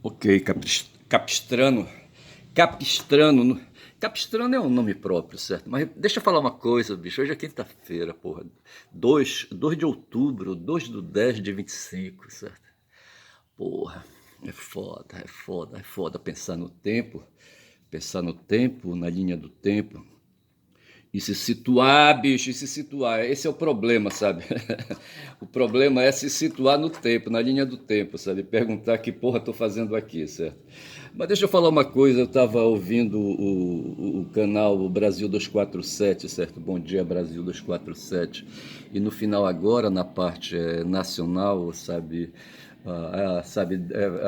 Ok, Capistrano. Capistrano. Capistrano é um nome próprio, certo? Mas deixa eu falar uma coisa, bicho. Hoje é quinta-feira, porra. 2 de outubro, 2/10 de 25, certo? Porra, é foda pensar no tempo, na linha do tempo. E se situar, bicho, e se situar. Esse é o problema, sabe? O problema é se situar no tempo, na linha do tempo, sabe? Perguntar que porra tô fazendo aqui, certo? Mas deixa eu falar uma coisa, eu tava ouvindo o canal Brasil 247, certo? Bom dia, Brasil 247. E no final agora, na parte nacional, sabe?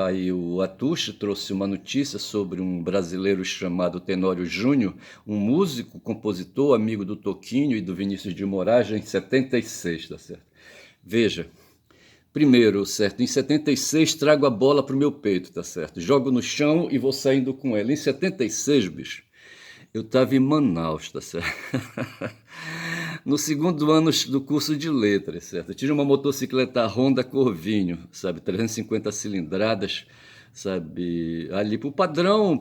Aí o Atush trouxe uma notícia sobre um brasileiro chamado Tenório Júnior, um músico, compositor, amigo do Toquinho e do Vinícius de Moraes, em 76, tá certo? Veja, primeiro, certo, em 76 trago a bola pro meu peito, tá certo? Jogo no chão e vou saindo com ela. Em 76, bicho, eu estava em Manaus, tá certo? No segundo ano do curso de letras, certo? Eu tive uma motocicleta Honda Corvinho, sabe? 350 cilindradas, sabe? Ali pro padrão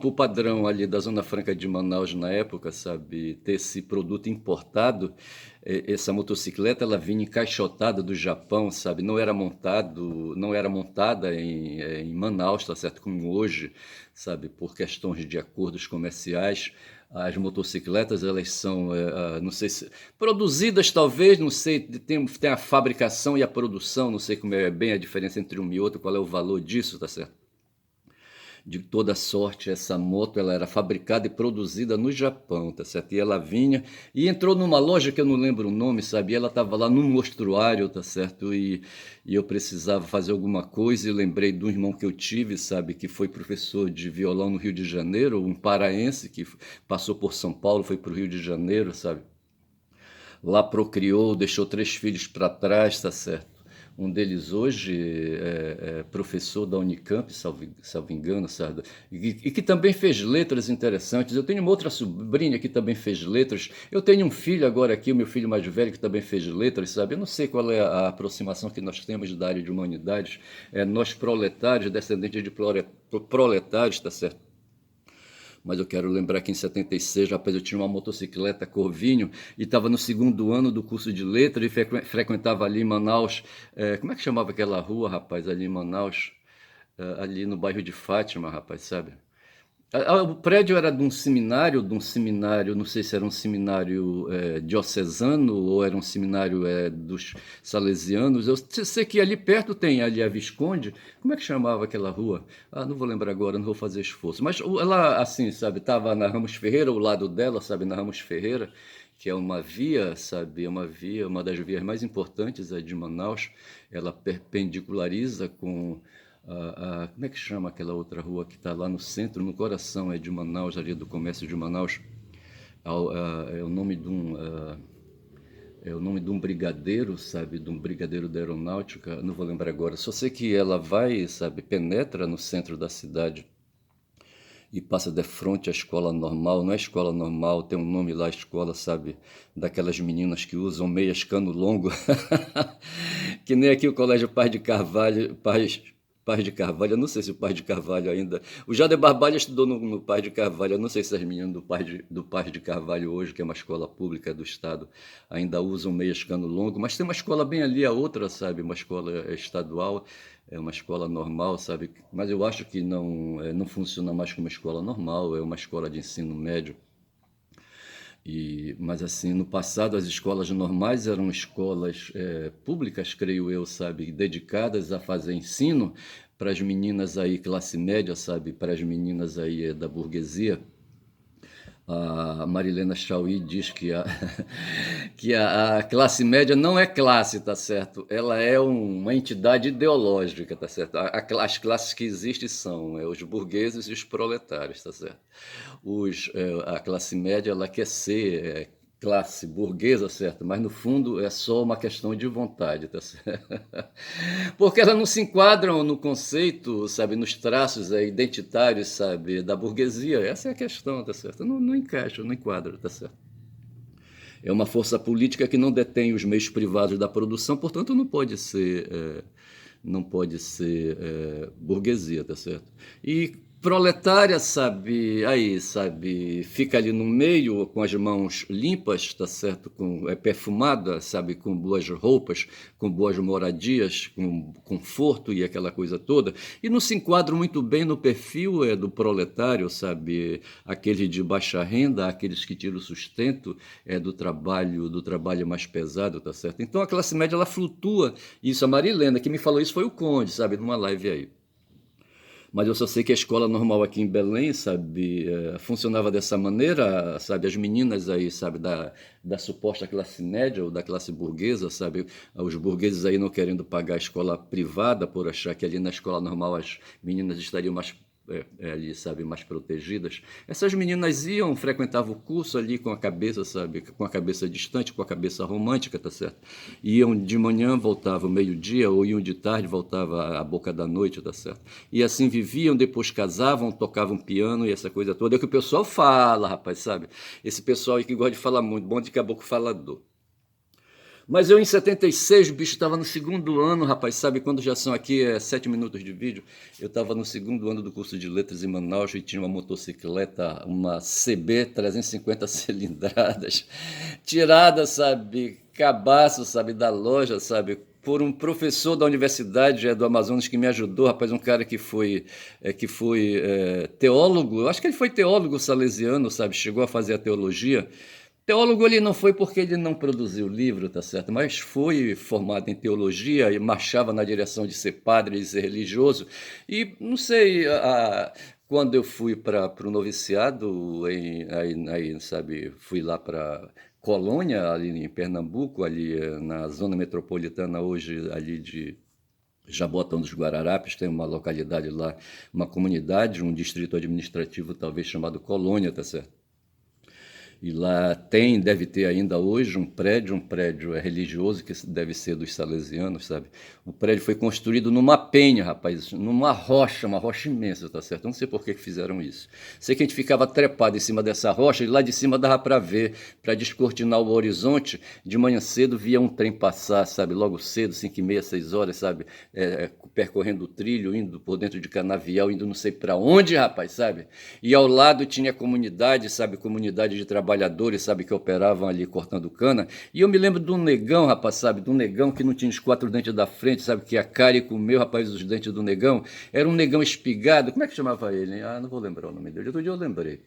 ali da Zona Franca de Manaus na época, sabe? Ter esse produto importado, essa motocicleta ela vinha encaixotada do Japão, sabe? Não era montada em Manaus, tá certo? Como hoje, sabe? Por questões de acordos comerciais. As motocicletas, elas são, não sei se, produzidas talvez, não sei, tem a fabricação e a produção, não sei como é bem a diferença entre um e outro, qual é o valor disso, tá certo? De toda sorte, essa moto ela era fabricada e produzida no Japão, tá certo? E ela vinha e entrou numa loja que eu não lembro o nome, sabe? E ela estava lá num mostruário, tá certo? E eu precisava fazer alguma coisa e lembrei de um irmão que eu tive, sabe? Que foi professor de violão no Rio de Janeiro, um paraense que passou por São Paulo, foi para o Rio de Janeiro, sabe? Lá procriou, deixou 3 filhos para trás, tá certo? Um deles hoje é professor da Unicamp, salvo engano, sabe? E que também fez letras interessantes. Eu tenho uma outra sobrinha que também fez letras. Eu tenho um filho agora aqui, o meu filho mais velho, que também fez letras, sabe? Eu não sei qual é a aproximação que nós temos da área de humanidades. Nós proletários, descendentes de proletários, tá certo? Mas eu quero lembrar que em 76, rapaz, eu tinha uma motocicleta Corvinho e estava no segundo ano do curso de letras e frequentava ali em Manaus. Como é que chamava aquela rua, rapaz, ali em Manaus? Ali no bairro de Fátima, rapaz, sabe? O prédio era de um seminário, não sei se era um seminário diocesano ou era um seminário dos salesianos. Eu sei que ali perto tem ali a Visconde. Como é que chamava aquela rua? Ah, não vou lembrar agora, não vou fazer esforço. Mas ela, assim, sabe, estava na Ramos Ferreira, o lado dela, sabe, na Ramos Ferreira, que é uma via, sabe, uma das vias mais importantes aí de Manaus. Ela perpendiculariza com como é que chama aquela outra rua que está lá no centro, no coração de Manaus, ali do comércio de Manaus? É o nome de um brigadeiro, sabe, de um brigadeiro da aeronáutica, não vou lembrar agora. Só sei que ela vai, sabe, penetra no centro da cidade e passa de frente à escola normal. Não é escola normal, tem um nome lá, escola, sabe, daquelas meninas que usam meias cano longo, que nem aqui o Colégio Paz de Carvalho, Paz de Carvalho, eu não sei se o Paz de Carvalho ainda. O Jader Barbalha estudou no Paz de Carvalho, eu não sei se as meninas do Paz de Carvalho hoje, que é uma escola pública do Estado, ainda usam meias cano longo, mas tem uma escola bem ali, a outra, sabe, uma escola estadual, é uma escola normal, sabe, mas eu acho que não funciona mais como escola normal, é uma escola de ensino médio. Mas assim, no passado as escolas normais eram escolas públicas, creio eu, sabe, dedicadas a fazer ensino para as meninas aí classe média, sabe, para as meninas aí da burguesia. A Marilena Chauí diz que que a classe média não é classe, tá certo? Ela é uma entidade ideológica, tá certo? As classes que existem são os burgueses e os proletários, tá certo? A classe média ela quer ser classe burguesa, certo? Mas no fundo é só uma questão de vontade, tá certo? Porque elas não se enquadram no conceito, sabe, nos traços identitários, sabe, da burguesia. Essa é a questão, tá certo? Não encaixa, não enquadra, tá certo? É uma força política que não detém os meios privados da produção, portanto não pode ser não pode ser burguesia, tá certo? E proletária, sabe, aí, sabe, fica ali no meio com as mãos limpas, tá certo, perfumada, sabe, com boas roupas, com boas moradias, com conforto e aquela coisa toda, e não se enquadra muito bem no perfil do proletário, sabe, aquele de baixa renda, aqueles que tiram o sustento do trabalho mais pesado, tá certo? Então a classe média ela flutua, isso a Marilena que me falou isso foi o Conde, sabe, numa live aí. Mas eu só sei que a escola normal aqui em Belém, sabe, funcionava dessa maneira, sabe, as meninas aí, sabe, da suposta classe média ou da classe burguesa, sabe, os burgueses aí não querendo pagar a escola privada por achar que ali na escola normal as meninas estariam mais ali, sabe, mais protegidas. Essas meninas iam, frequentavam o curso ali com a cabeça, sabe, com a cabeça distante, com a cabeça romântica, tá certo? Iam de manhã, voltavam meio-dia, ou iam de tarde, voltava à boca da noite, tá certo? E assim viviam, depois casavam, tocavam piano e essa coisa toda. É o que o pessoal fala, rapaz, sabe? Esse pessoal aí que gosta de falar muito, bom de caboclo falador. Mas eu em 76, bicho, estava no segundo ano, rapaz, sabe? Quando já são aqui 7 minutos de vídeo, eu estava no segundo ano do curso de letras em Manaus e tinha uma motocicleta, uma CB 350 cilindradas, tirada, sabe? Cabaço, sabe? Da loja, sabe? Por um professor da universidade do Amazonas que me ajudou, rapaz, um cara que foi teólogo, eu acho que ele foi teólogo salesiano, sabe? Chegou a fazer a teologia. Teólogo ele não foi porque ele não produziu livro, tá certo? Mas foi formado em teologia e marchava na direção de ser padre e ser religioso. E não sei, quando eu fui para o noviciado, aí, sabe, fui lá para Colônia, ali em Pernambuco, ali na zona metropolitana hoje, ali de Jabotão dos Guararapes, tem uma localidade lá, uma comunidade, um distrito administrativo talvez chamado Colônia, tá certo? E lá deve ter ainda hoje um prédio religioso que deve ser dos salesianos, sabe? O prédio foi construído numa penha, rapaz, numa rocha, uma rocha imensa, tá certo? Eu não sei por que fizeram isso. Sei que a gente ficava trepado em cima dessa rocha e lá de cima dava para ver, para descortinar o horizonte. De manhã cedo via um trem passar, sabe? Logo cedo, 5h30, 6 horas, sabe? Percorrendo o trilho, indo por dentro de canavial, indo não sei para onde, rapaz, sabe? E ao lado tinha comunidade, sabe? Comunidade de trabalhadores, sabe? Que operavam ali cortando cana. E eu me lembro de um negão, rapaz, sabe? De um negão que não tinha os 4 dentes da frente, sabe? Que a cara comeu, rapaz, os dentes do negão. Era um negão espigado. Como é que chamava ele, hein? Ah, não vou lembrar o nome dele. Outro dia eu lembrei.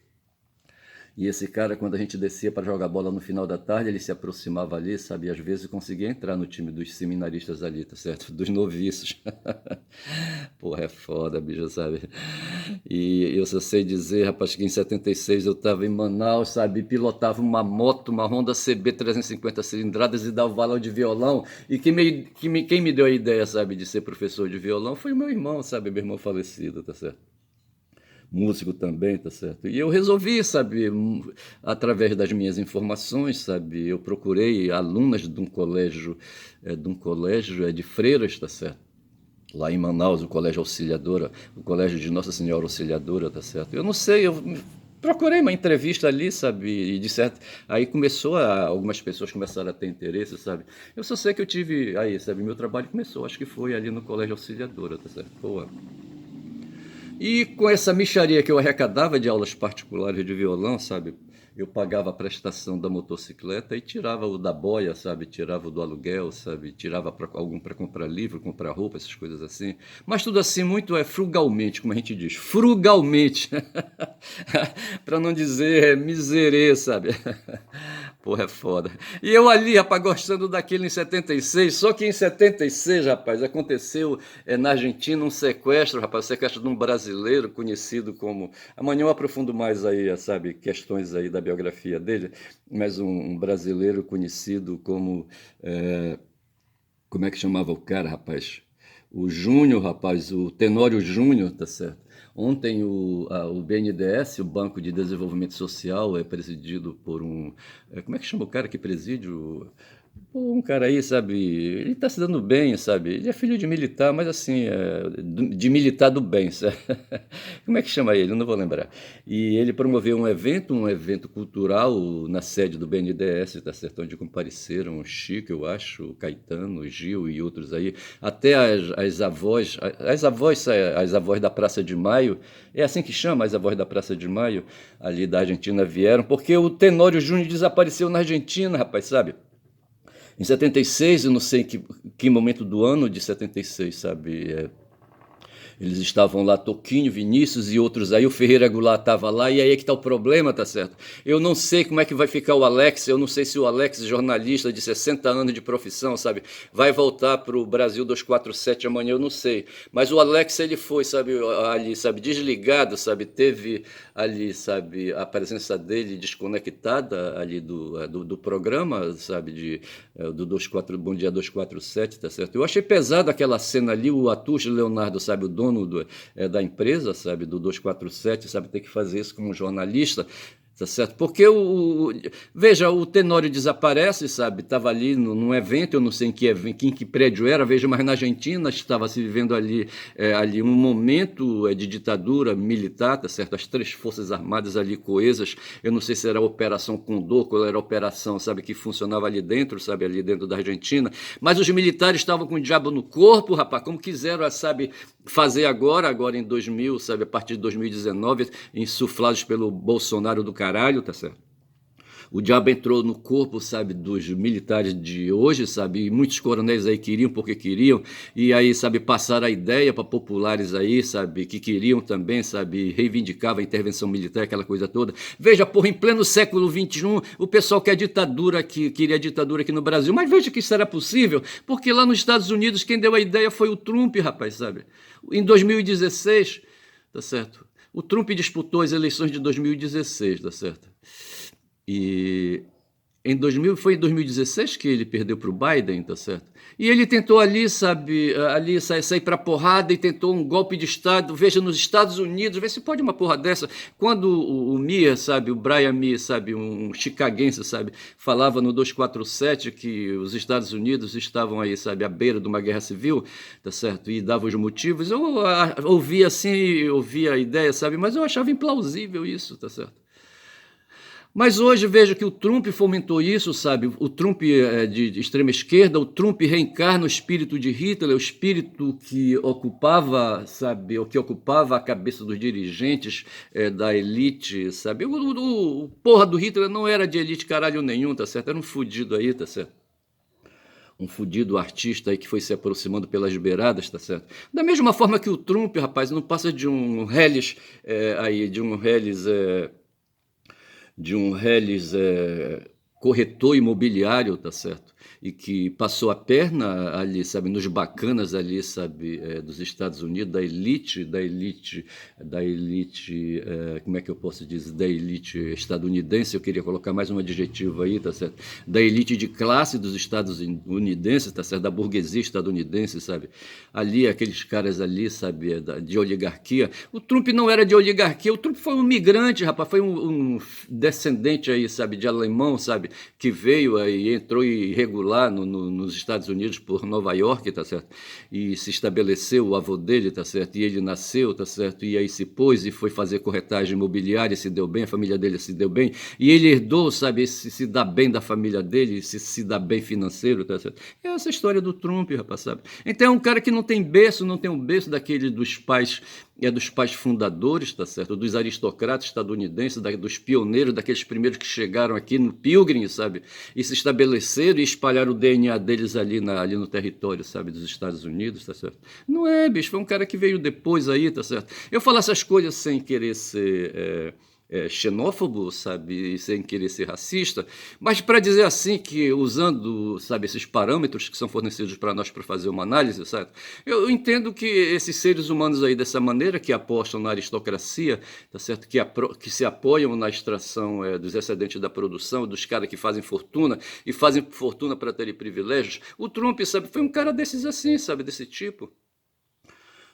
E esse cara, quando a gente descia para jogar bola no final da tarde, ele se aproximava ali, sabe? E às vezes conseguia entrar no time dos seminaristas ali, tá certo? Dos noviços. Porra, é foda, bicho, sabe? E eu só sei dizer, rapaz, que em 76 eu estava em Manaus, sabe? Pilotava uma moto, uma Honda CB 350 cilindradas e dava aula de violão. E quem me deu a ideia, sabe, de ser professor de violão foi o meu irmão, sabe? Meu irmão falecido, tá certo? Músico também, tá certo? E eu resolvi, sabe, através das minhas informações, sabe, eu procurei alunas de um colégio de freiras, tá certo? Lá em Manaus, o Colégio Auxiliadora, o Colégio de Nossa Senhora Auxiliadora, tá certo? Eu não sei, eu procurei uma entrevista ali, sabe, e de certo, aí algumas pessoas começaram a ter interesse, sabe? Eu só sei que eu tive, aí, sabe, meu trabalho começou, acho que foi ali no Colégio Auxiliadora, tá certo? Pô, e com essa mixaria que eu arrecadava de aulas particulares de violão, sabe? Eu pagava a prestação da motocicleta e tirava o da boia, sabe? Tirava o do aluguel, sabe? Tirava algum para comprar livro, comprar roupa, essas coisas assim. Mas tudo assim muito frugalmente, como a gente diz, frugalmente. Para não dizer miserê, sabe? Porra, é foda. E eu ali, rapaz, gostando daquilo em 76, só que em 76, rapaz, aconteceu na Argentina um sequestro, rapaz, o sequestro de um brasileiro conhecido como... Amanhã eu aprofundo mais aí, sabe, questões aí da biografia dele, mas um brasileiro conhecido como... como é que chamava o cara, rapaz? O Júnior, rapaz, o Tenório Júnior, tá certo? Ontem o BNDES, o Banco de Desenvolvimento Social, é presidido por como é que chama o cara que preside? Pô, um cara aí, sabe, ele tá se dando bem, sabe? Ele é filho de militar, mas assim, de militar do bem, sabe? Como é que chama ele? Eu não vou lembrar. E ele promoveu um evento cultural na sede do BNDES, tá certo? Onde compareceram o Chico, eu acho, o Caetano, o Gil e outros aí. Até as avós da Praça de Maio, é assim que chama, as avós da Praça de Maio, ali da Argentina vieram, porque o Tenório Júnior desapareceu na Argentina, rapaz, sabe? Em 76, eu não sei que momento do ano de 76, sabe? Eles estavam lá, Toquinho, Vinícius e outros aí, o Ferreira Goulart estava lá, e aí é que está o problema, tá certo? Eu não sei como é que vai ficar o Alex, eu não sei se o Alex, jornalista de 60 anos de profissão, sabe, vai voltar para o Brasil 247 amanhã, eu não sei. Mas o Alex, ele foi, sabe, ali, sabe, desligado, sabe, teve ali, sabe, a presença dele desconectada ali do programa, sabe, do 24, Bom Dia 247, tá certo? Eu achei pesado aquela cena ali, o Atucho Leonardo, sabe, o dono da empresa, sabe, do 247, sabe, ter que fazer isso como jornalista, tá certo? Porque veja, o Tenório desaparece, sabe? Estava ali num evento, eu não sei em que prédio era, veja, mas na Argentina estava se vivendo ali um momento de ditadura militar, tá certo? As três forças armadas ali coesas, eu não sei se era a Operação Condor, qual era a operação, sabe, que funcionava ali dentro, sabe, ali dentro da Argentina, mas os militares estavam com o diabo no corpo, rapaz, como quiseram, sabe, fazer agora em 2000, sabe, a partir de 2019, insuflados pelo Bolsonaro do caralho, tá certo? O diabo entrou no corpo, sabe, dos militares de hoje, sabe, e muitos coronéis aí queriam porque queriam, e aí, sabe, passaram a ideia para populares aí, sabe, que queriam também, sabe, reivindicavam a intervenção militar, aquela coisa toda. Veja, porra, em pleno século XXI, o pessoal quer ditadura aqui, queria ditadura aqui no Brasil, mas veja que isso era possível, porque lá nos Estados Unidos quem deu a ideia foi o Trump, rapaz, sabe, em 2016, tá certo? O Trump disputou as eleições de 2016, tá certo? E foi em 2016 que ele perdeu para o Biden, tá certo? E ele tentou ali, sabe, ali sair para porrada e tentou um golpe de Estado. Veja, nos Estados Unidos, vê se pode uma porra dessa. Quando o Mia, sabe, o Brian Mia, sabe, um chicaguense, sabe, falava no 247 que os Estados Unidos estavam aí, sabe, à beira de uma guerra civil, tá certo? E dava os motivos. Eu ouvia assim, ouvia a ideia, sabe, mas eu achava implausível isso, tá certo? Mas hoje vejo que o Trump fomentou isso, sabe? O Trump é de extrema esquerda, o Trump reencarna o espírito de Hitler, o espírito que ocupava, sabe, o que ocupava a cabeça dos dirigentes da elite, sabe? O porra do Hitler não era de elite caralho nenhum, tá certo? Era um fudido aí, tá certo? Um fudido artista aí que foi se aproximando pelas beiradas, tá certo? Da mesma forma que o Trump, rapaz, não passa de um Hellis aí, de um Hellis corretor imobiliário, tá certo? E que passou a perna ali, sabe, nos bacanas ali, sabe, dos Estados Unidos, como é que eu posso dizer, da elite estadunidense, eu queria colocar mais um adjetivo aí, tá certo? Da elite de classe dos estadunidenses, tá certo? Da burguesia estadunidense, sabe? Ali, aqueles caras ali, sabe, de oligarquia. O Trump não era de oligarquia, o Trump foi um migrante, rapaz, foi um descendente aí, sabe, de alemão, sabe, que veio aí, entrou irregular nos Estados Unidos por Nova York, tá certo? E se estabeleceu, o avô dele, tá certo? E ele nasceu, tá certo? E aí se pôs e foi fazer corretagem imobiliária, se deu bem, a família dele se deu bem, e ele herdou, sabe, se dá bem da família dele, se dá bem financeiro, tá certo? É essa história do Trump, rapaz, sabe? Então é um cara que não tem berço, não tem um berço daquele dos pais fundadores, tá certo? Dos aristocratas estadunidenses, dos pioneiros, daqueles primeiros que chegaram aqui no Pilgrim, sabe? E se estabeleceram e espalharam o DNA deles ali no território, sabe? Dos Estados Unidos, tá certo? Não é, bicho, foi um cara que veio depois aí, tá certo? Eu falo essas coisas sem querer ser xenófobo, sabe, sem querer ser racista, mas para dizer assim que usando, sabe, esses parâmetros que são fornecidos para nós para fazer uma análise, sabe, eu entendo que esses seres humanos aí dessa maneira que apostam na aristocracia, tá certo, que se apoiam na extração dos excedentes da produção, dos caras que fazem fortuna e fazem fortuna para terem privilégios, o Trump, sabe, foi um cara desses assim, sabe, desse tipo.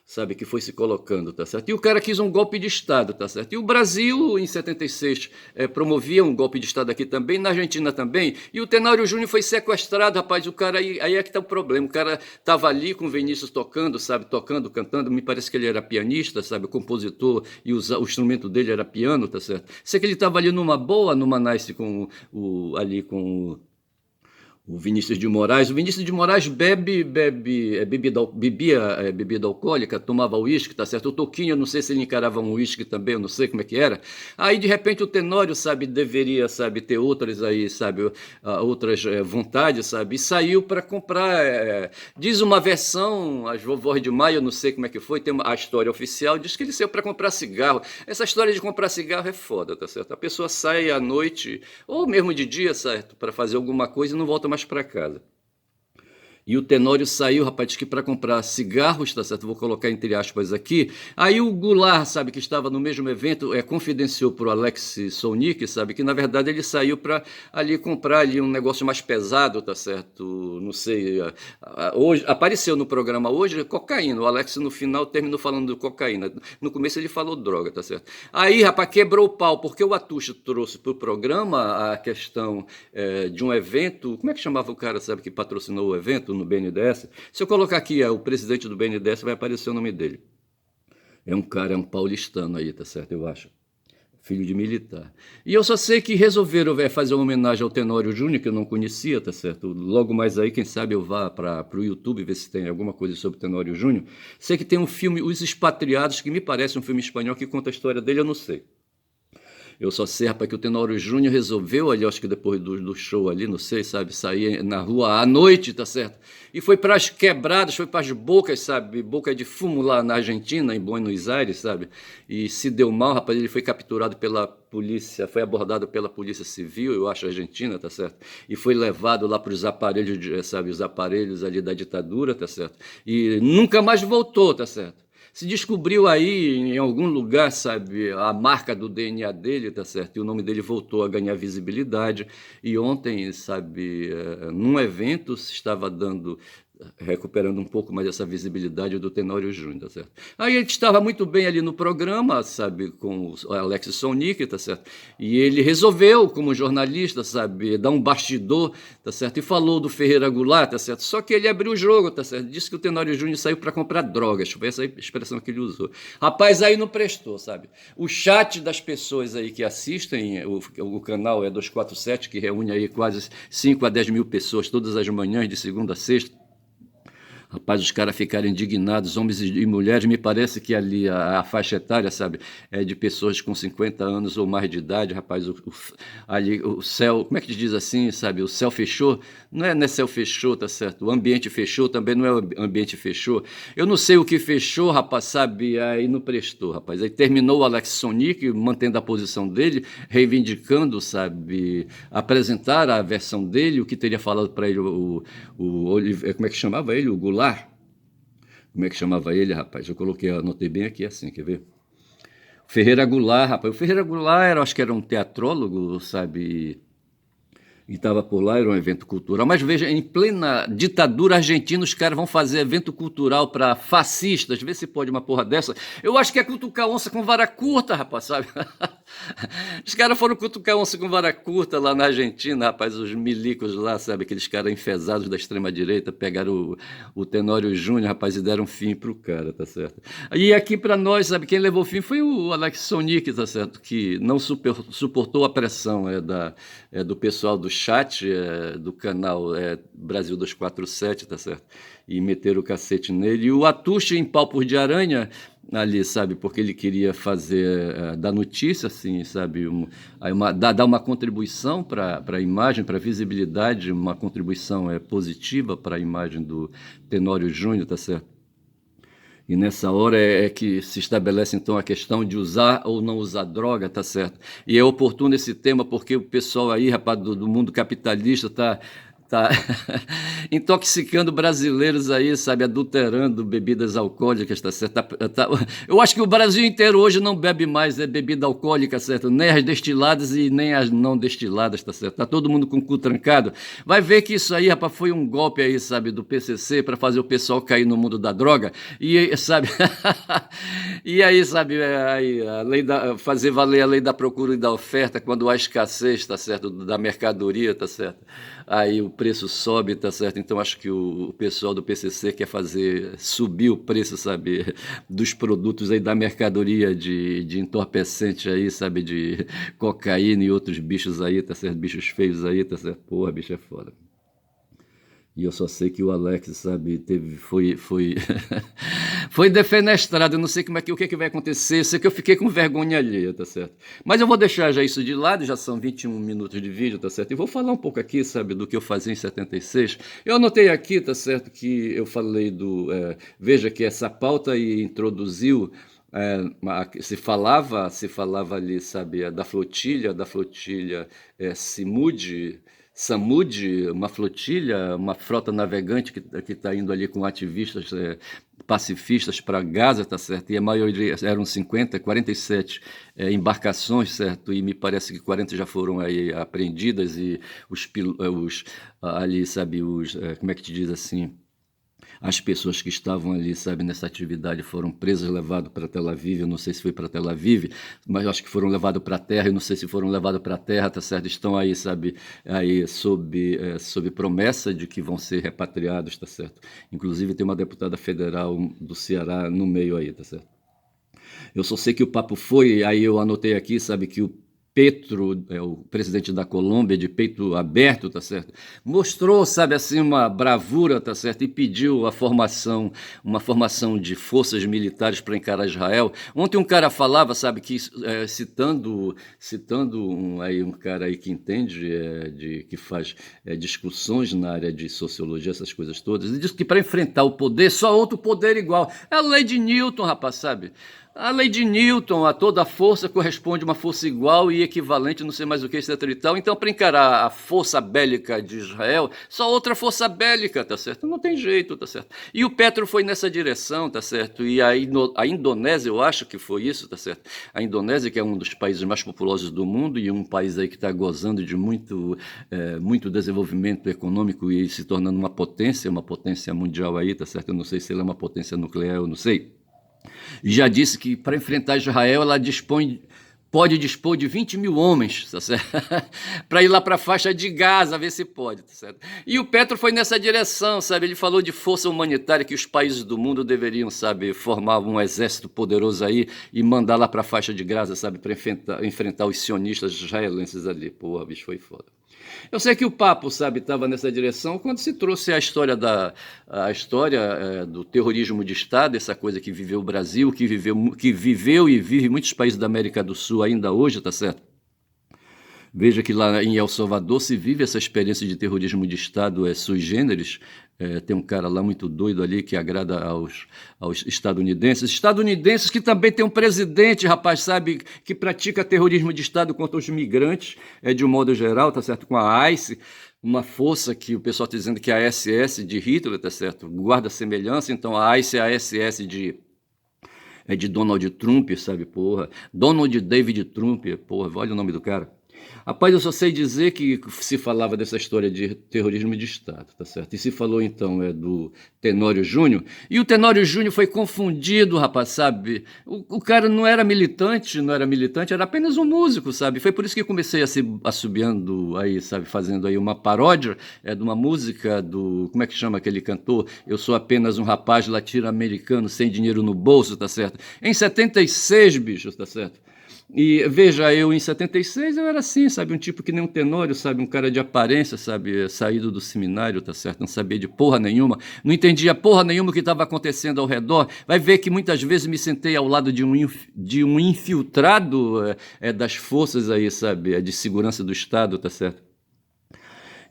sabe, que foi se colocando, tá certo? E o cara quis um golpe de Estado, tá certo? E o Brasil, em 76, promovia um golpe de Estado aqui também, na Argentina também, e o Tenório Júnior foi sequestrado, rapaz, o cara, aí é que tá o problema, o cara tava ali com o Vinícius tocando, sabe, tocando, cantando, me parece que ele era pianista, sabe, compositor, e o instrumento dele era piano, tá certo? Sei que ele tava ali numa boa, numa nice ali com o Vinícius de Moraes. O Vinícius de Moraes bebia bebida alcoólica, tomava uísque, tá certo? O Toquinho, eu não sei se ele encarava um uísque também, eu não sei como é que era. Aí, de repente, o Tenório, sabe, deveria, sabe, ter outras aí, sabe, outras vontades, sabe, e saiu para comprar. Diz uma versão, as vovós de maio, eu não sei como é que foi, tem a história oficial, diz que ele saiu para comprar cigarro. Essa história de comprar cigarro é foda, tá certo? A pessoa sai à noite, ou mesmo de dia, certo, para fazer alguma coisa e não volta mais para casa. E o Tenório saiu, rapaz, diz que para comprar cigarros, tá certo? Vou colocar entre aspas aqui. Aí o Goulart, sabe, que estava no mesmo evento, confidenciou para o Alex Sonic, sabe, que na verdade ele saiu para ali comprar ali um negócio mais pesado, tá certo? Não sei. Hoje apareceu no programa hoje cocaína. O Alex no final terminou falando de cocaína. No começo ele falou droga, tá certo? Aí, rapaz, quebrou o pau, porque o Atucho trouxe para o programa a questão de um evento. Como é que chamava o cara, sabe, que patrocinou o evento? No BNDES. Se eu colocar aqui o presidente do BNDES, vai aparecer o nome dele. É um cara, é um paulistano aí, tá certo? Eu acho. Filho de militar. E eu só sei que resolveram fazer uma homenagem ao Tenório Júnior, que eu não conhecia, tá certo? Logo mais aí, quem sabe eu vá para o YouTube ver se tem alguma coisa sobre o Tenório Júnior. Sei que tem um filme, Os Expatriados, que me parece um filme espanhol que conta a história dele, eu não sei. Eu só sei, rapaz, que o Tenório Júnior resolveu ali, acho que depois do show ali, não sei, sabe, sair na rua à noite, tá certo? E foi para as quebradas, foi para as bocas, sabe, boca de fumo lá na Argentina, em Buenos Aires, sabe? E se deu mal, rapaz, ele foi capturado pela polícia, foi abordado pela polícia civil, eu acho, argentina, tá certo? E foi levado lá para os aparelhos, sabe, os aparelhos ali da ditadura, tá certo? E nunca mais voltou, tá certo? Se descobriu aí em algum lugar, sabe, a marca do DNA dele, tá certo? E o nome dele voltou a ganhar visibilidade. E ontem, sabe, num evento se estava recuperando um pouco mais essa visibilidade do Tenório Júnior, tá certo? Aí ele estava muito bem ali no programa, sabe, com o Alex Sonic, tá certo? E ele resolveu, como jornalista, sabe, dar um bastidor, tá certo? E falou do Ferreira Goulart, tá certo? Só que ele abriu o jogo, tá certo? Disse que o Tenório Júnior saiu para comprar drogas, foi essa a expressão que ele usou. Rapaz, aí não prestou, sabe? O chat das pessoas aí que assistem, o canal é 247, que reúne aí quase 5 a 10 mil pessoas todas as manhãs, de segunda a sexta. Rapaz, os caras ficaram indignados, homens e mulheres, me parece que ali a faixa etária, sabe, é de pessoas com 50 anos ou mais de idade, rapaz, ali o céu, como é que diz assim, sabe, o céu fechou, não é céu fechou, tá certo, o ambiente fechou, também não é o ambiente fechou, eu não sei o que fechou, rapaz, sabe, aí não prestou, rapaz, aí terminou o Alex Sonic, mantendo a posição dele, reivindicando, sabe, apresentar a versão dele, o que teria falado para ele como é que chamava ele, o Goulart. Como é que chamava ele, rapaz? Eu coloquei, anotei bem aqui assim, quer ver? Ferreira Goulart, rapaz. O Ferreira Goulart, acho que era um teatrólogo, sabe? E estava por lá, era um evento cultural. Mas veja, em plena ditadura argentina, os caras vão fazer evento cultural para fascistas. Vê se pode uma porra dessa. Eu acho que é cutucar onça com vara curta, rapaz, sabe? Os caras foram cutucar onça com vara curta lá na Argentina, rapaz, os milicos lá, sabe? Aqueles caras enfesados da extrema-direita, pegaram o Tenório Júnior, rapaz, e deram fim pro cara, tá certo? E aqui para nós, sabe, quem levou fim foi o Alex Sonic, tá certo? Que não suportou a pressão do pessoal do chat do canal Brasil 247, tá certo? E meteram o cacete nele. E o Atucho em Palpos de Aranha, ali, sabe? Porque ele queria fazer, da notícia, assim, sabe? Dar uma contribuição para a imagem, para a visibilidade, uma contribuição positiva para a imagem do Tenório Júnior, tá certo? E nessa hora que se estabelece, então, a questão de usar ou não usar droga, tá certo? E é oportuno esse tema porque o pessoal aí, rapaz, do mundo capitalista tá intoxicando brasileiros aí, sabe, adulterando bebidas alcoólicas, tá certo? Eu acho que o Brasil inteiro hoje não bebe mais bebida alcoólica, certo? Nem as destiladas e nem as não destiladas, tá certo? Tá todo mundo com o cu trancado. Vai ver que isso aí, rapaz, foi um golpe aí, sabe, do PCC para fazer o pessoal cair no mundo da droga e, sabe, e aí, sabe, aí, fazer valer a lei da procura e da oferta quando há escassez, tá certo, da mercadoria, tá certo? Aí o preço sobe, tá certo? Então acho que o pessoal do PCC quer fazer subir o preço, sabe, dos produtos aí da mercadoria de entorpecente aí, sabe, de cocaína e outros bichos aí, tá certo? Bichos feios aí, tá certo? Porra, bicho é foda. E eu só sei que o Alex, sabe, foi foi defenestrado. Eu não sei o que vai acontecer. Eu sei que eu fiquei com vergonha alheia, tá certo? Mas eu vou deixar já isso de lado, já são 21 minutos de vídeo, tá certo? E vou falar um pouco aqui, sabe, do que eu fazia em 76. Eu anotei aqui, tá certo, que eu falei veja que essa pauta aí introduziu se falava ali, sabe, da flotilha Samude, uma flotilha, uma frota navegante que está indo ali com ativistas pacifistas para Gaza, tá certo? E a maioria eram 47 embarcações, certo? E me parece que 40 já foram aí apreendidas e os ali, sabe, como é que te diz assim? As pessoas que estavam ali, sabe, nessa atividade foram presas, levadas para Tel Aviv. Eu não sei se foi para Tel Aviv, mas eu acho que foram levados para a terra. Eu não sei se foram levados para a terra, tá certo? Estão aí, sabe, aí sob promessa de que vão ser repatriados, tá certo? Inclusive tem uma deputada federal do Ceará no meio aí, tá certo? Eu só sei que o papo foi, aí eu anotei aqui, sabe, que o Petro, o presidente da Colômbia, de peito aberto, tá certo? Mostrou, sabe, assim, uma bravura, tá certo? E pediu uma formação de forças militares para encarar Israel. Ontem um cara falava, sabe, que citando um cara aí que entende, que faz discussões na área de sociologia, essas coisas todas, ele disse que para enfrentar o poder, só outro poder igual. É a lei de Newton, rapaz, sabe? A lei de Newton, a toda força corresponde uma força igual e equivalente, não sei mais o que, etc e tal. Então, para encarar a força bélica de Israel, só outra força bélica, tá certo? Não tem jeito, tá certo? E o Petro foi nessa direção, tá certo? E a Indonésia, eu acho que foi isso, tá certo? A Indonésia, que é um dos países mais populosos do mundo e um país aí que está gozando de muito desenvolvimento econômico e se tornando uma potência mundial aí, tá certo? Eu não sei se ela é uma potência nuclear, eu não sei. Já disse que para enfrentar Israel ela pode dispor de 20 mil homens, tá certo? Para ir lá para a faixa de Gaza, ver se pode, tá certo? E o Petro foi nessa direção, sabe? Ele falou de força humanitária, que os países do mundo deveriam, sabe, formar um exército poderoso aí e mandar lá para a faixa de Gaza, sabe, para enfrentar os sionistas israelenses ali. Porra, bicho, foi foda. Eu sei que o papo, sabe, estava nessa direção quando se trouxe a história do terrorismo de Estado, essa coisa que viveu o Brasil, que viveu e vive muitos países da América do Sul ainda hoje, tá certo? Veja que lá em El Salvador se vive essa experiência de terrorismo de Estado sui generis. Tem um cara lá muito doido ali que agrada aos estadunidenses que também tem um presidente, rapaz, sabe, que pratica terrorismo de Estado contra os migrantes, de um modo geral, tá certo, com a ICE, uma força que o pessoal está dizendo que é a SS de Hitler, tá certo, guarda semelhança. Então a ICE é a SS de Donald Trump, sabe, porra, Donald David Trump, porra, olha o nome do cara. Rapaz, eu só sei dizer que se falava dessa história de terrorismo de Estado, tá certo? E se falou então do Tenório Júnior, e o Tenório Júnior foi confundido, rapaz, sabe? O cara não era militante, era apenas um músico, sabe? Foi por isso que comecei a se assobiando aí, sabe? Fazendo aí uma paródia de uma música como é que chama aquele cantor? Eu sou apenas um rapaz latino-americano sem dinheiro no bolso, tá certo? Em 76, bichos, tá certo? E veja, eu em 76 eu era assim, sabe, um tipo que nem um Tenório, sabe, um cara de aparência, sabe, saído do seminário, tá certo, não sabia de porra nenhuma, não entendia porra nenhuma o que estava acontecendo ao redor. Vai ver que muitas vezes me sentei ao lado de um infiltrado das forças aí, sabe, de segurança do Estado, tá certo.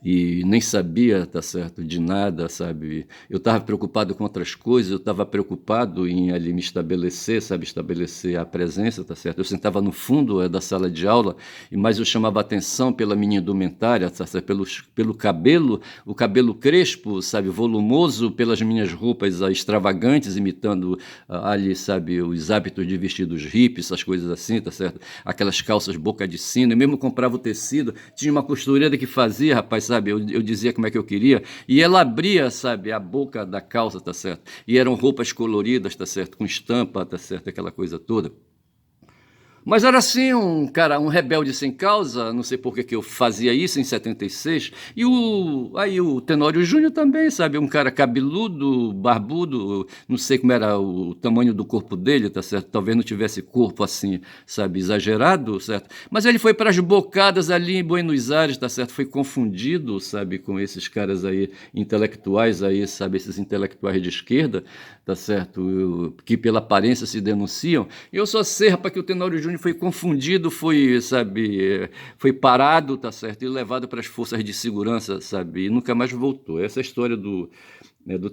e nem sabia, tá certo, de nada, sabe? Eu estava preocupado com outras coisas, eu estava preocupado em ali me estabelecer, sabe, estabelecer a presença, tá certo? Eu sentava no fundo da sala de aula, mas eu chamava atenção pela minha indumentária, tá certo? Pelo cabelo, o cabelo crespo, sabe, volumoso, pelas minhas roupas extravagantes, imitando ali, sabe, os hábitos de vestir dos hippies, essas coisas assim, tá certo? Aquelas calças boca de sino, eu mesmo comprava o tecido, tinha uma costureira que fazia, rapaz, sabe, eu dizia como é que eu queria, e ela abria, sabe, a boca da calça, tá certo? E eram roupas coloridas, tá certo? Com estampa, tá certo? Aquela coisa toda. Mas era assim, um cara, um rebelde sem causa, não sei por que que eu fazia isso em 76. Aí o Tenório Júnior também, sabe? Um cara cabeludo, barbudo, não sei como era o tamanho do corpo dele, tá certo? Talvez não tivesse corpo assim, sabe? Exagerado, certo? Mas ele foi para as bocadas ali em Buenos Aires, tá certo? Foi confundido, sabe? Com esses caras aí, intelectuais aí, sabe? Esses intelectuais de esquerda, tá certo? Que pela aparência se denunciam. E eu só sei, rapaz, que o Tenório Júnior foi confundido, foi, sabe, foi parado, tá certo, e levado para as forças de segurança, sabe, e nunca mais voltou. Essa é a história do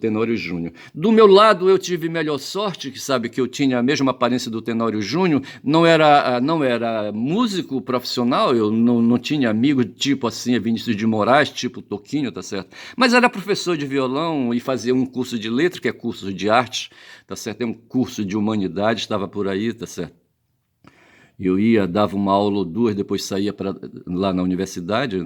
Tenório Júnior. Do meu lado, eu tive melhor sorte, que sabe que eu tinha a mesma aparência do Tenório Júnior, não era músico profissional, eu não tinha amigo tipo assim, Vinícius de Moraes, tipo Toquinho, tá certo? Mas era professor de violão e fazia um curso de letra, que é curso de arte, tá certo? Tem um curso de humanidade, estava por aí, tá certo? Eu ia, dava uma aula ou duas, depois saía lá na Universidade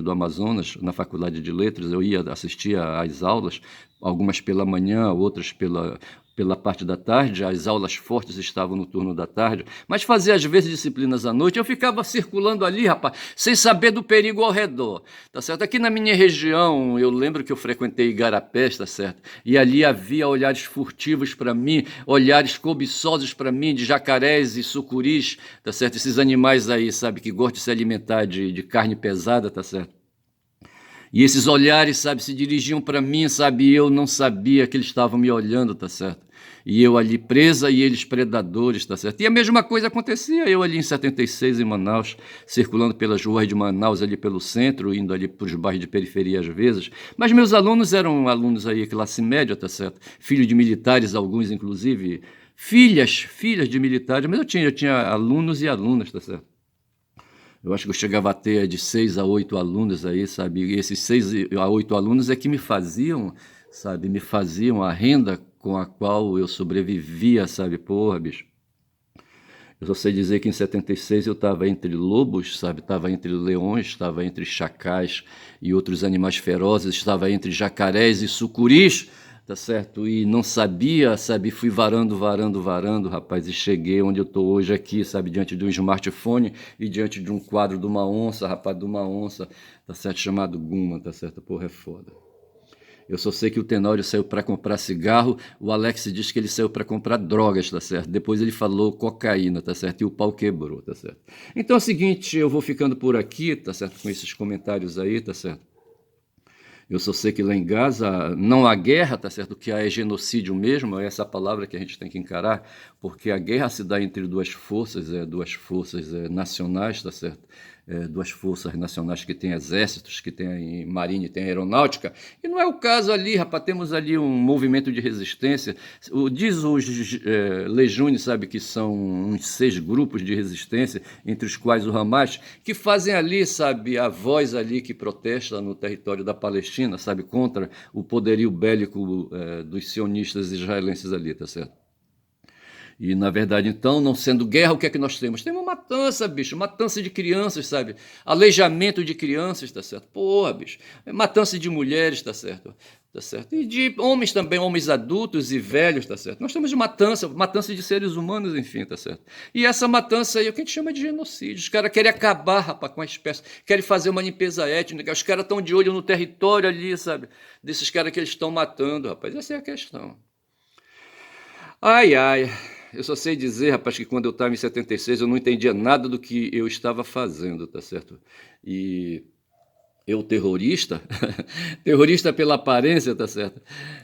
do Amazonas, na Faculdade de Letras, eu ia assistir às aulas, algumas pela manhã, outras pela parte da tarde, as aulas fortes estavam no turno da tarde, mas fazia às vezes disciplinas à noite, eu ficava circulando ali, rapaz, sem saber do perigo ao redor, tá certo? Aqui na minha região, eu lembro que eu frequentei Igarapés, tá certo? E ali havia olhares furtivos para mim, olhares cobiçosos para mim, de jacarés e sucuris, tá certo? Esses animais aí, sabe, que gostam de se alimentar de carne pesada, tá certo? E esses olhares, sabe, se dirigiam para mim, sabe, e eu não sabia que eles estavam me olhando, tá certo? E eu ali presa e eles predadores, tá certo? E a mesma coisa acontecia, eu ali em 76 em Manaus, circulando pelas ruas de Manaus, ali pelo centro, indo ali para os bairros de periferia às vezes. Mas meus alunos eram alunos aí, classe média, tá certo? Filho de militares, alguns inclusive, filhas de militares, mas eu tinha alunos e alunas, tá certo? Eu acho que eu chegava a ter de 6 a 8 alunos aí, sabe? E esses 6 a 8 alunos é que me faziam, sabe? Me faziam a renda com a qual eu sobrevivia, sabe? Porra, bicho. Eu só sei dizer que em 76 eu estava entre lobos, sabe? Estava entre leões, estava entre chacais e outros animais ferozes, estava entre jacarés e sucuris, tá certo? E não sabia, sabe? Fui varando, rapaz, e cheguei onde eu estou hoje aqui, sabe? Diante de um smartphone e diante de um quadro de uma onça, rapaz, de uma onça, tá certo? Chamado Guma, tá certo? Porra, é foda. Eu só sei que o Tenório saiu para comprar cigarro, o Alex diz que ele saiu para comprar drogas, tá certo? Depois ele falou cocaína, tá certo? E o pau quebrou, tá certo? Então é o seguinte, eu vou ficando por aqui, tá certo? Com esses comentários aí, tá certo? Eu só sei que lá em Gaza não há guerra, tá certo? O que há é genocídio mesmo, é essa palavra que a gente tem que encarar, porque a guerra se dá entre duas forças nacionais, tá certo? Duas forças nacionais que têm exércitos, que têm marinha e têm aeronáutica, e não é o caso ali, rapaz, temos ali um movimento de resistência, diz os Lejunes, sabe, que são uns 6 grupos de resistência, entre os quais o Hamas, que fazem ali, sabe, a voz ali que protesta no território da Palestina, sabe, contra o poderio bélico dos sionistas israelenses ali, tá certo? E, na verdade, então, não sendo guerra, o que é que nós temos? Temos matança, bicho, matança de crianças, sabe? Aleijamento de crianças, tá certo? Porra, bicho. Matança de mulheres, tá certo? Tá certo? E de homens também, homens adultos e velhos, tá certo? Nós temos de matança de seres humanos, enfim, tá certo? E essa matança aí é o que a gente chama de genocídio. Os caras querem acabar, rapaz, com a espécie, querem fazer uma limpeza étnica, os caras estão de olho no território ali, sabe? Desses caras que eles estão matando, rapaz. Essa é a questão. Ai, ai. Eu só sei dizer, rapaz, que quando eu estava em 76 eu não entendia nada do que eu estava fazendo, tá certo? E Eu terrorista? Terrorista pela aparência, tá certo?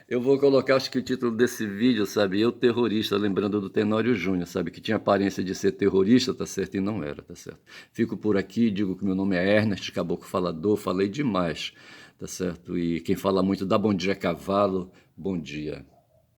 Eu vou colocar, acho que o título desse vídeo, sabe? Eu terrorista, lembrando do Tenório Júnior, sabe? Que tinha aparência de ser terrorista, tá certo? E não era, tá certo? Fico por aqui, digo que meu nome é Ernest Caboclo Falador, falei demais, tá certo? E quem fala muito dá bom dia a cavalo, bom dia.